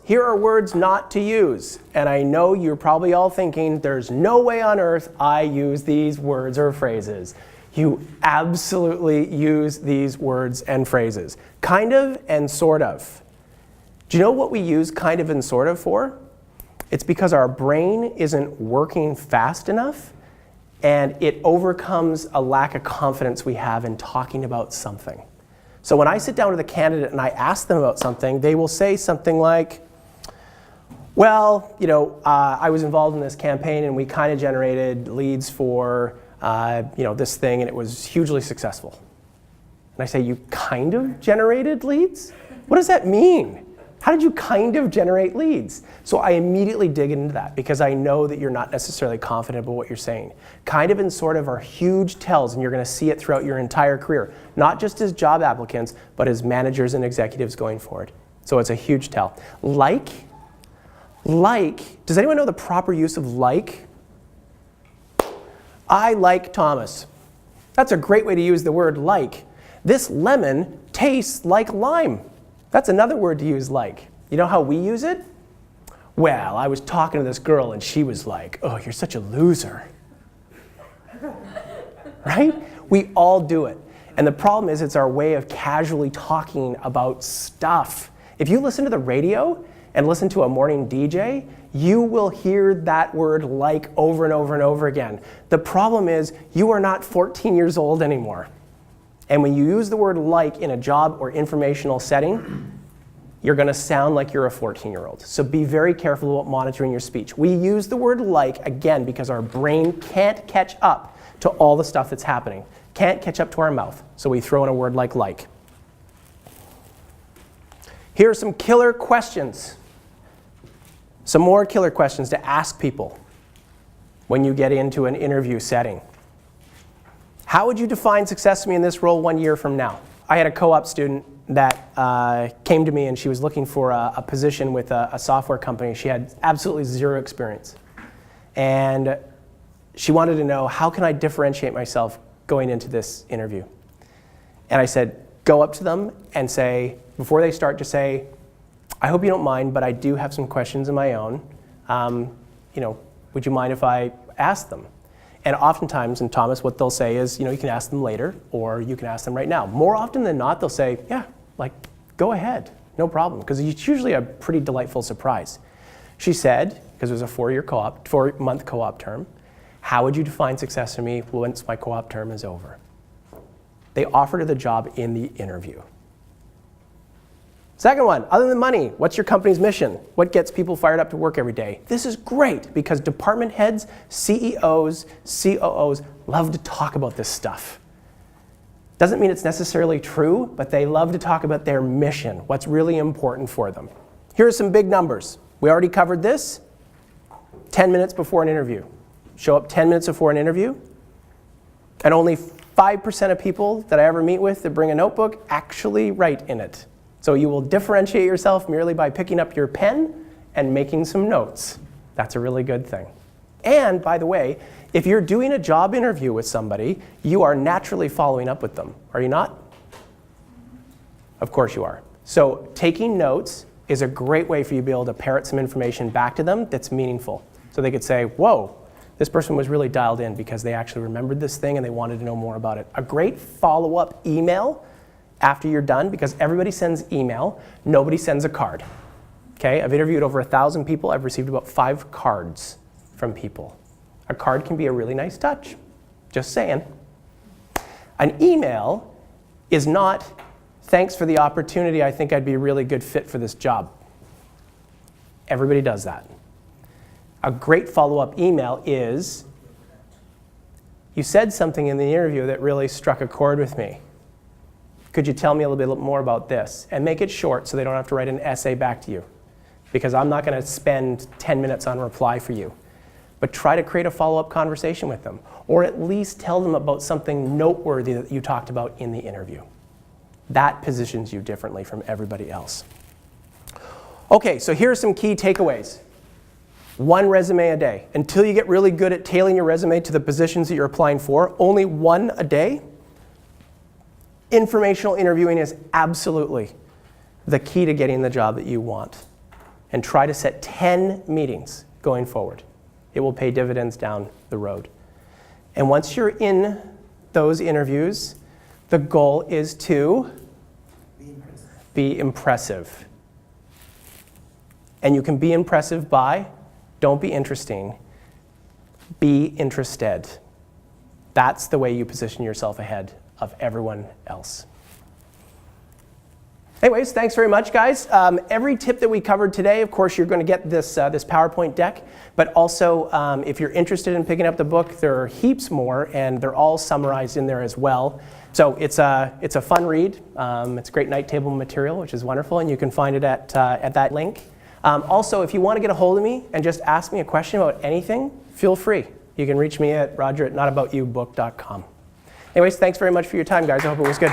here are words not to use. And I know you're probably all thinking, there's no way on earth I use these words or phrases. You absolutely use these words and phrases. Kind of and sort of. Do you know what we use kind of and sort of for? It's because our brain isn't working fast enough, and it overcomes a lack of confidence we have in talking about something. So when I sit down with a candidate and I ask them about something, they will say something like, well, I was involved in this campaign and we kind of generated leads for this thing, and it was hugely successful. And I say, you kind of generated leads? What does that mean? How did you kind of generate leads? So I immediately dig into that because I know that you're not necessarily confident about what you're saying. Kind of and sort of are huge tells, and you're going to see it throughout your entire career, not just as job applicants, but as managers and executives going forward. So it's a huge tell. Like, does anyone know the proper use of like? I like Thomas. That's a great way to use the word like. This lemon tastes like lime. That's another word to use, like. You know how we use it? Well, I was talking to this girl and she was like, oh, you're such a loser. Right? We all do it. And the problem is it's our way of casually talking about stuff. If you listen to the radio and listen to a morning DJ, you will hear that word like over and over and over again. The problem is you are not 14 years old anymore. And when you use the word like in a job or informational setting, you're going to sound like you're a 14-year-old. So be very careful about monitoring your speech. We use the word like, again, because our brain can't catch up to all the stuff that's happening. Can't catch up to our mouth. So we throw in a word like. Here are some killer questions. Some more killer questions to ask people when you get into an interview setting. How would you define success to me in this role 1 year from now? I had a co-op student that came to me and she was looking for a position with a software company. She had absolutely zero experience. And she wanted to know, how can I differentiate myself going into this interview? And I said, go up to them and say, before they start, just say, I hope you don't mind, but I do have some questions of my own. Would you mind if I ask them? And oftentimes, and Thomas, what they'll say is, you can ask them later, or you can ask them right now. More often than not, they'll say, yeah, go ahead, no problem, because it's usually a pretty delightful surprise. She said, because it was a 4-month co-op term, how would you define success to me once my co-op term is over? They offered her the job in the interview. Second one, other than money, what's your company's mission? What gets people fired up to work every day? This is great because department heads, CEOs, COOs love to talk about this stuff. Doesn't mean it's necessarily true, but they love to talk about their mission, what's really important for them. Here are some big numbers. We already covered this. 10 minutes before an interview. Show up 10 minutes before an interview, and only 5% of people that I ever meet with that bring a notebook actually write in it. So you will differentiate yourself merely by picking up your pen and making some notes. That's a really good thing. And by the way, if you're doing a job interview with somebody, you are naturally following up with them. Are you not? Of course you are. So taking notes is a great way for you to be able to parrot some information back to them that's meaningful. So they could say, whoa, this person was really dialed in because they actually remembered this thing and they wanted to know more about it. A great follow-up email after you're done, because everybody sends email, nobody sends a card. Okay, I've interviewed over 1,000 people. I've received about 5 cards from people. A card can be a really nice touch. Just saying. An email is not, thanks for the opportunity, I think I'd be a really good fit for this job. Everybody does that. A great follow-up email is, you said something in the interview that really struck a chord with me. Could you tell me a little bit more about this? And make it short so they don't have to write an essay back to you, because I'm not going to spend 10 minutes on reply for you. But try to create a follow-up conversation with them, or at least tell them about something noteworthy that you talked about in the interview. That positions you differently from everybody else. Okay, so here are some key takeaways. 1 resume a day. Until you get really good at tailoring your resume to the positions that you're applying for, only 1 a day. Informational interviewing is absolutely the key to getting the job that you want. and try to set 10 meetings going forward. It will pay dividends down the road. And once you're in those interviews, the goal is to be impressive. And you can be impressive by, don't be interesting, be interested. That's the way you position yourself ahead of everyone else. Anyways, thanks very much, guys. Every tip that we covered today, of course, you're going to get this PowerPoint deck. But also, if you're interested in picking up the book, there are heaps more, and they're all summarized in there as well. So it's a fun read. It's great night table material, which is wonderful, and you can find it at that link. Also, if you want to get a hold of me and just ask me a question about anything, feel free. You can reach me at Rodger@notaboutyobook.com. Anyways, thanks very much for your time, guys. I hope it was good.